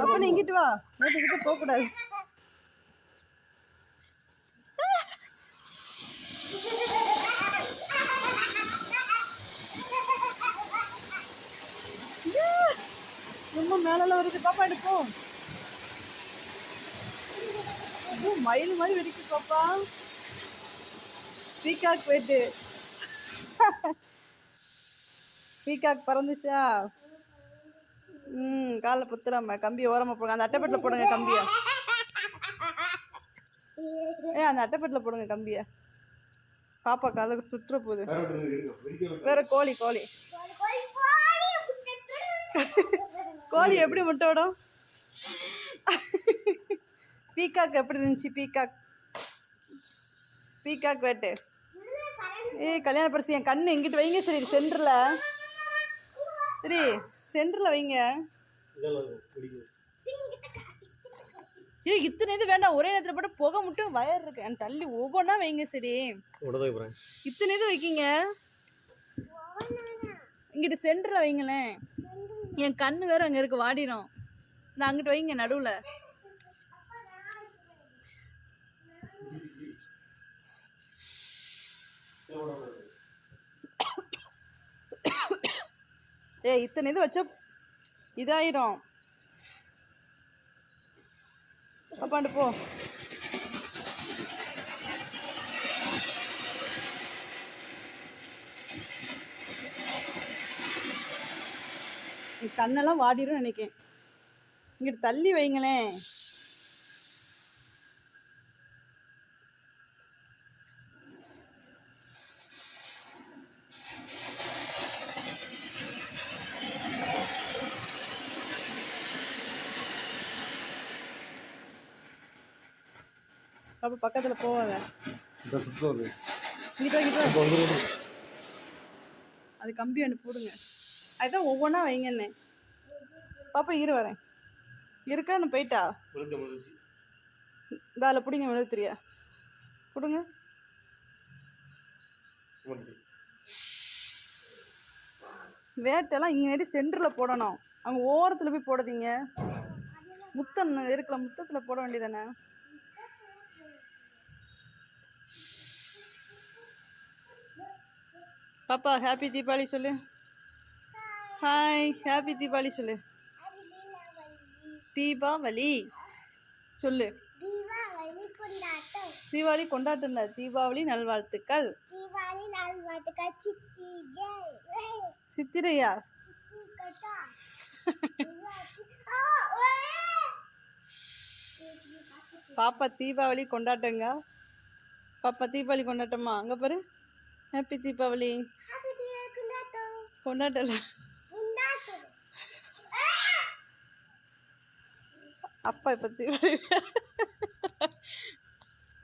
அப்ப நீ இங்கிட்டு வா, வீட்டுக்கிட்ட போக கூடாது. ரொம்ப மேல வருது பாப்பா, எடுப்போம். மயில் மாதிரி வெடிக்கு பாப்பா. பீகாக் போயிட்டு பீகாக் பறந்துச்சா? காலை புத்துறாம கம்பியை ஓரமா போடுங்க. அந்த அட்டைப்பட்டில் போடுங்க கம்பியை. அந்த அட்டைப்பட்டில் போடுங்க கம்பியை. பாப்பா காலுக்கு சுற்றுற போகுது. வேற கோழி கோழி கோழி எப்படி முட்டை விடும்? பீகாக் எப்படி இருந்துச்சு? பீகாக் வேட்டு. கல்யாண பரிசு என் கண்ணு எங்கிட்டு வைங்க. சரி சென்டர்ல, சரி சென்டர்ல வைங்க. இத்தனை இது வேண்டாம், ஒரே நேரத்தில் போட்டு புகை மட்டும் வயர் இருக்கு. என் தள்ளி ஒவ்வொன்றா வைங்க. சரி இத்தனை இது வைக்கிங்க. இங்கிட்டு சென்டர்ல வைங்களேன். என் கண்ணு வேற அங்க இருக்கு, வாடிடும். நான் அங்கிட்டு வைங்க நடுவுல. இத்தனை இது வச்சா இதாயிரும். அப்பாண்டு போ. கண்ணெல்லாம் வாடிடும் நினைக்கேன். இங்கிட்டு தள்ளி வைங்களேன். அப்போ பக்கத்தில் போவாங்க. அது கம்பி ஒன்று போடுங்க. அதுதான் ஒவ்வொன்றா வைங்கண்ணே. பாப்பா இரு வரேன். இருக்கான்னு போயிட்டா? இதால பிடிங்க. விழுது தெரியா கொடுங்க. வேட்டெல்லாம் இங்கே சென்டரில் போடணும். அங்கே ஓரத்தில் போய் போடாதீங்க. முத்தம் இருக்குல்ல, முத்தத்தில் போட வேண்டியதானே. பாப்பா ஹாப்பி தீபாவளி சொல்லு. ஹாய், ஹாப்பி தீபாவளி சொல்லு. தீபாவளி சொல்லு. தீபாவளி கொண்டாட்டம். தீபாவளி நல்வாழ்த்துக்கள். சித்திரையா? பாப்பா தீபாவளி கொண்டாட்டங்க. பாப்பா தீபாவளி கொண்டாட்டமா? அங்க பாரு. ஹாப்பி தீபாவளி கொண்டாட்டல. அப்பா இப்ப தீபாவளி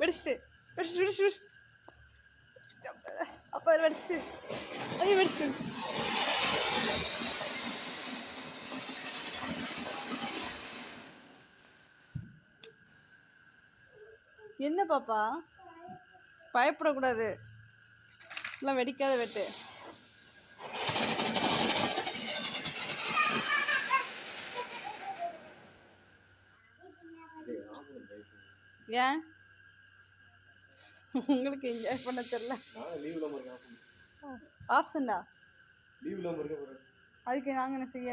வெடிச்சிட்டு அப்பா வெடிச்சிட்டு வெடிச்சிட்டு. என்ன பாப்பா பயப்படக்கூடாது. எல்லாம் வெடிக்காத வெட்டு. ஏன் உங்களுக்கு என்ஜாய் பண்ண தெரியல? ஆப்ஷன்டா அதுக்கு நாங்கள் என்ன செய்ய?